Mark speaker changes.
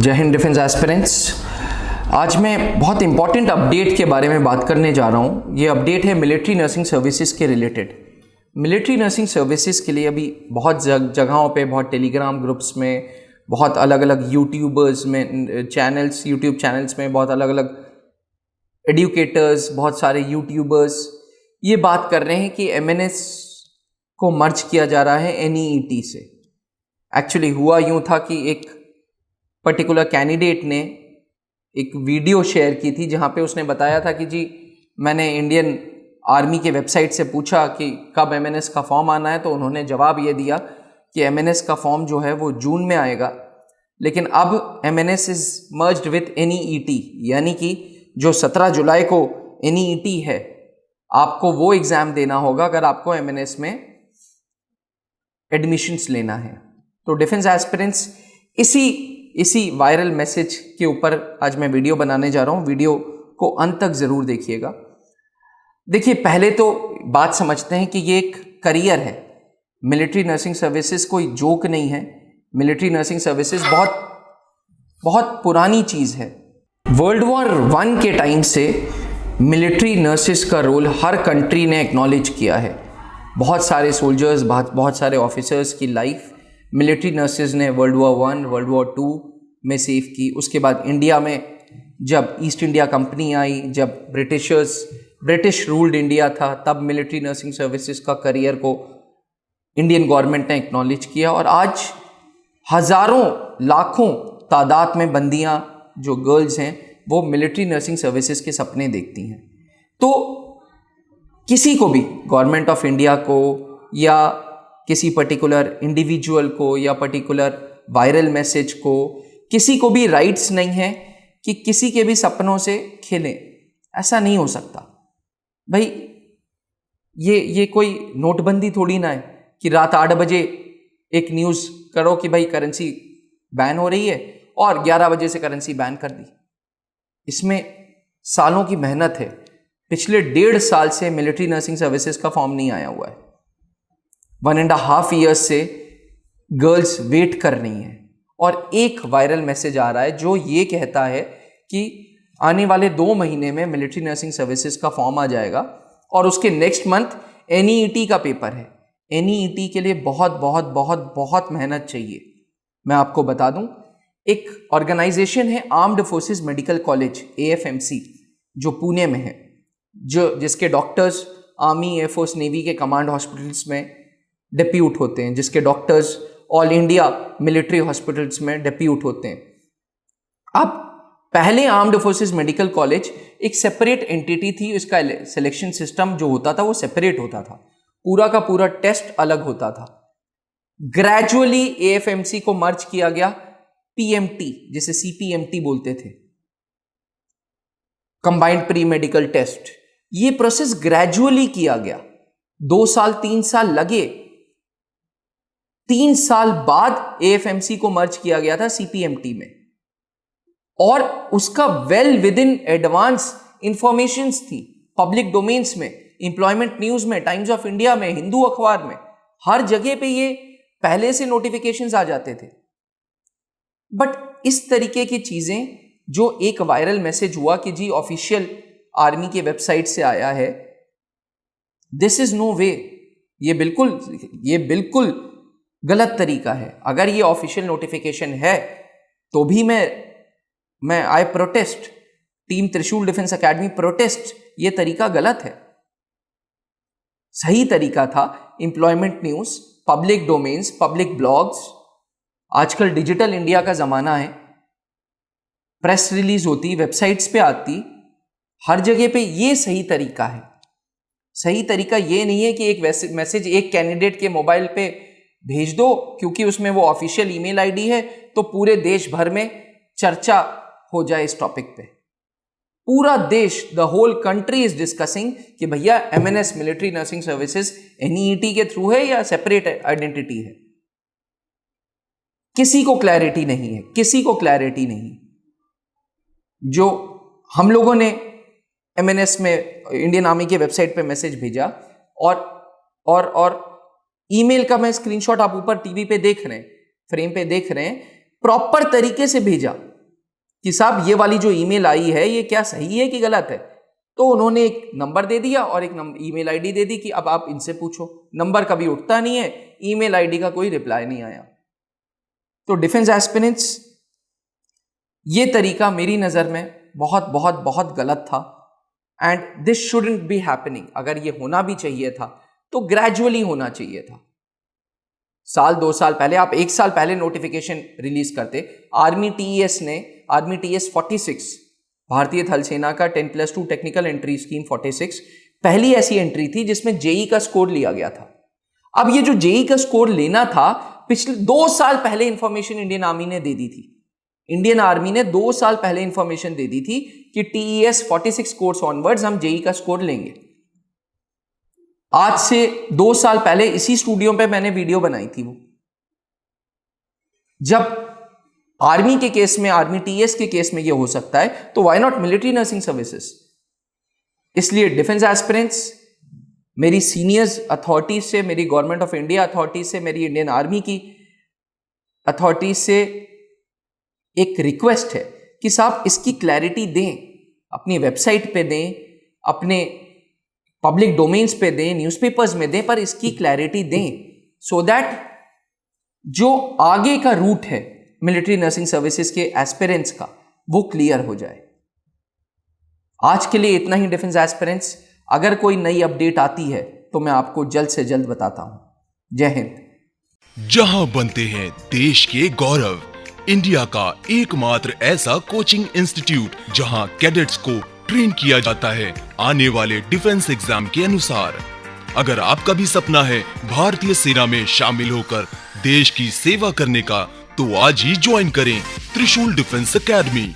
Speaker 1: जय Hind defence aspirants. आज मैं बहुत इंपॉर्टेंट अपडेट के बारे में बात करने जा रहा हूँ। ये अपडेट है मिलिट्री नर्सिंग सर्विसेज के रिलेटेड। मिलिट्री नर्सिंग सर्विसेज के लिए अभी बहुत जगहों पे, बहुत टेलीग्राम ग्रुप्स में, बहुत अलग अलग यूट्यूबर्स में चैनल्स, यूट्यूब चैनल्स में बहुत अलग अलग एडुकेटर्स, बहुत सारे यूट्यूबर्स ये बात कर रहे हैं कि एमएनएस को मर्ज किया जा रहा है एनईईटी से। एक्चुअली हुआ यूँ था कि एक पर्टिकुलर कैंडिडेट ने एक वीडियो शेयर की थी जहाँ पे उसने बताया था कि जी मैंने इंडियन आर्मी के वेबसाइट से पूछा कि कब एमएनएस का फॉर्म आना है, तो उन्होंने जवाब ये दिया कि एमएनएस का फॉर्म जो है वो जून में आएगा, लेकिन अब MNS is merged with NEET, यानी कि जो 17 जुलाई को एनईईटी है आपको वो एग्ज़ाम देना होगा अगर आपको एमएनएस में एडमिशन्स लेना है। तो डिफेंस एस्पिरेंट्स इसी वायरल मैसेज के ऊपर आज मैं वीडियो बनाने जा रहा हूँ। वीडियो को अंत तक ज़रूर देखिएगा। देखिए, पहले तो बात समझते हैं कि ये एक करियर है। मिलिट्री नर्सिंग सर्विसेज कोई जोक नहीं है। मिलिट्री नर्सिंग सर्विसेज बहुत पुरानी चीज़ है। वर्ल्ड वॉर 1 के टाइम से मिलिट्री नर्सिस का रोल हर कंट्री ने एक्नॉलेज किया है। बहुत सारे सोल्जर्स, बहुत सारे ऑफिसर्स की लाइफ मिलिट्री नर्सेज ने वर्ल्ड वॉर 1, वर्ल्ड वॉर 2 में सेव की। उसके बाद इंडिया में जब ईस्ट इंडिया कंपनी आई, जब ब्रिटिश रूल्ड इंडिया था, तब मिलिट्री नर्सिंग सर्विसेज का करियर को इंडियन गवर्नमेंट ने एक्नॉलेज किया। और आज हज़ारों लाखों तादाद में बंदियां जो गर्ल्स हैं वो मिलिट्री नर्सिंग सर्विसेज के सपने देखती हैं। तो किसी को भी, गवर्नमेंट ऑफ इंडिया को या किसी पर्टिकुलर इंडिविजुअल को या पर्टिकुलर वायरल मैसेज को, किसी को भी राइट्स नहीं है कि किसी के भी सपनों से खेलें। ऐसा नहीं हो सकता भाई। ये कोई नोटबंदी थोड़ी ना है कि रात 8 बजे एक न्यूज़ करो कि भाई करेंसी बैन हो रही है और 11 बजे से करेंसी बैन कर दी। इसमें सालों की मेहनत है। पिछले 1.5 साल से मिलिट्री नर्सिंग सर्विसेज का फॉर्म नहीं आया हुआ है। 1.5 ईयर्स से गर्ल्स वेट कर रही हैं और एक वायरल मैसेज आ रहा है जो ये कहता है कि आने वाले 2 महीने में मिलिट्री नर्सिंग सर्विसेज का फॉर्म आ जाएगा और उसके नेक्स्ट मंथ एनईईटी का पेपर है। एनईईटी के लिए बहुत बहुत बहुत बहुत मेहनत चाहिए। मैं आपको बता दूं, एक ऑर्गेनाइजेशन है armed forces medical college AFMC जो पुणे में है, जिसके डॉक्टर्स आर्मी, एयरफोर्स, नेवी के कमांड हॉस्पिटल्स में डिप्यूट होते हैं, जिसके doctors all India military hospitals में डिप्यूट होते हैं। अब पहले आर्म्ड फोर्सेस मेडिकल कॉलेज एक सेपरेट एंटिटी थी। इसका सिलेक्शन सिस्टम जो होता था वो सेपरेट होता था, पूरा का पूरा टेस्ट अलग होता था। ग्रेजुअली AFMC को मर्ज किया गया PMT, जिसे CPMT बोलते थे, कंबाइंड प्री मेडिकल टेस्ट। ये प्रोसेस ग्रेजुअली किया गया। 2 साल 3 साल लगे। 3 साल बाद AFMC को मर्ज किया गया था CPMT में, और उसका well with in advance informations थी पब्लिक डोमेन्स में, एम्प्लॉयमेंट न्यूज में, टाइम्स ऑफ इंडिया में, हिंदू अखबार में, हर जगह पे ये पहले से नोटिफिकेशंस आ जाते थे। बट इस तरीके की चीजें, जो एक वायरल मैसेज हुआ कि जी ऑफिशियल आर्मी के वेबसाइट से आया है, दिस इज नो वे। ये बिल्कुल गलत तरीका है। अगर ये ऑफिशियल नोटिफिकेशन है तो भी मैं आई प्रोटेस्ट, टीम त्रिशूल डिफेंस एकेडमी प्रोटेस्ट। ये तरीका गलत है। सही तरीका था employment news, public domains, public blogs. आजकल डिजिटल इंडिया का जमाना है। प्रेस रिलीज होती, वेबसाइट्स पे आती, हर जगह पे। ये सही तरीका है। सही तरीका ये नहीं है कि एक मैसेज एक कैंडिडेट के मोबाइल पे भेज दो क्योंकि उसमें वो ऑफिशियल ईमेल आईडी है, तो पूरे देश भर में चर्चा हो जाए इस टॉपिक पे। पूरा देश, the whole country is discussing कि भैया MNS military nursing services NEET के थ्रू है या सेपरेट आइडेंटिटी है। किसी को क्लैरिटी नहीं है, किसी को क्लैरिटी नहीं। जो हम लोगों ने एमएनएस में इंडियन आर्मी के वेबसाइट पे मैसेज भेजा और ईमेल का मैं स्क्रीनशॉट आप ऊपर टीवी पे देख रहे हैं, फ्रेम पे देख रहे हैं, प्रॉपर तरीके से भेजा कि साहब ये वाली जो ईमेल आई है ये क्या सही है कि गलत है। तो उन्होंने एक नंबर दे दिया और एक ईमेल आईडी दे दी कि अब आप इनसे पूछो। नंबर कभी उठता नहीं है, ईमेल आईडी का कोई रिप्लाई नहीं आया। तो डिफेंस एस्पिरेंट्स, ये तरीका मेरी नजर में बहुत बहुत बहुत गलत था and this shouldn't be happening. अगर ये होना भी चाहिए था तो ग्रेजुअली होना चाहिए था। साल 2 साल पहले, आप 1 साल पहले नोटिफिकेशन रिलीज करते। आर्मी टीईएस ने, आर्मी टीईएस 46, भारतीय थल सेना का 10+2 टेक्निकल एंट्री स्कीम 46 पहली ऐसी एंट्री थी जिसमें जेई का स्कोर लिया गया था। अब ये जो जेई का स्कोर लेना था, पिछले 2 साल पहले इंफॉर्मेशन इंडियन आर्मी ने दे दी थी। इंडियन आर्मी ने 2 साल पहले इंफॉर्मेशन दे दी थी कि टीईएस 46 कोर्स ऑनवर्ड्स हम जेई का स्कोर लेंगे। आज से 2 साल पहले इसी स्टूडियो पे मैंने वीडियो बनाई थी। वो जब आर्मी के केस में, आर्मी टीएस के केस में ये हो सकता है, तो why not military nursing services. इसलिए डिफेंस एस्पिरेंट्स, मेरी सीनियर्स अथॉरिटीज से, मेरी गवर्नमेंट ऑफ इंडिया अथॉरिटीज से, मेरी इंडियन आर्मी की अथॉरिटीज से एक रिक्वेस्ट है कि साहब इसकी क्लैरिटी दें, अपनी वेबसाइट पे दें, अपने पब्लिक डोमेन्स पे दें, न्यूज़पेपर्स में दें, पर इसकी क्लैरिटी दें सो दैट जो आगे का रूट है मिलिट्री नर्सिंग सर्विसेज के एस्पिरेंट्स का, वो क्लियर हो जाए। आज के लिए इतना ही डिफेंस एस्पिरेंट्स। अगर कोई नई अपडेट आती है तो मैं आपको जल्द से जल्द बताता हूं। जय हिंद।
Speaker 2: जहां बनते हैं देश के गौरव, इंडिया का एकमात्र ऐसा कोचिंग इंस्टीट्यूट जहां कैडेट्स को ट्रेन किया जाता है आने वाले डिफेंस एग्जाम के अनुसार। अगर आपका भी सपना है भारतीय सेना में शामिल होकर देश की सेवा करने का, तो आज ही ज्वाइन करें त्रिशूल डिफेंस एकेडमी।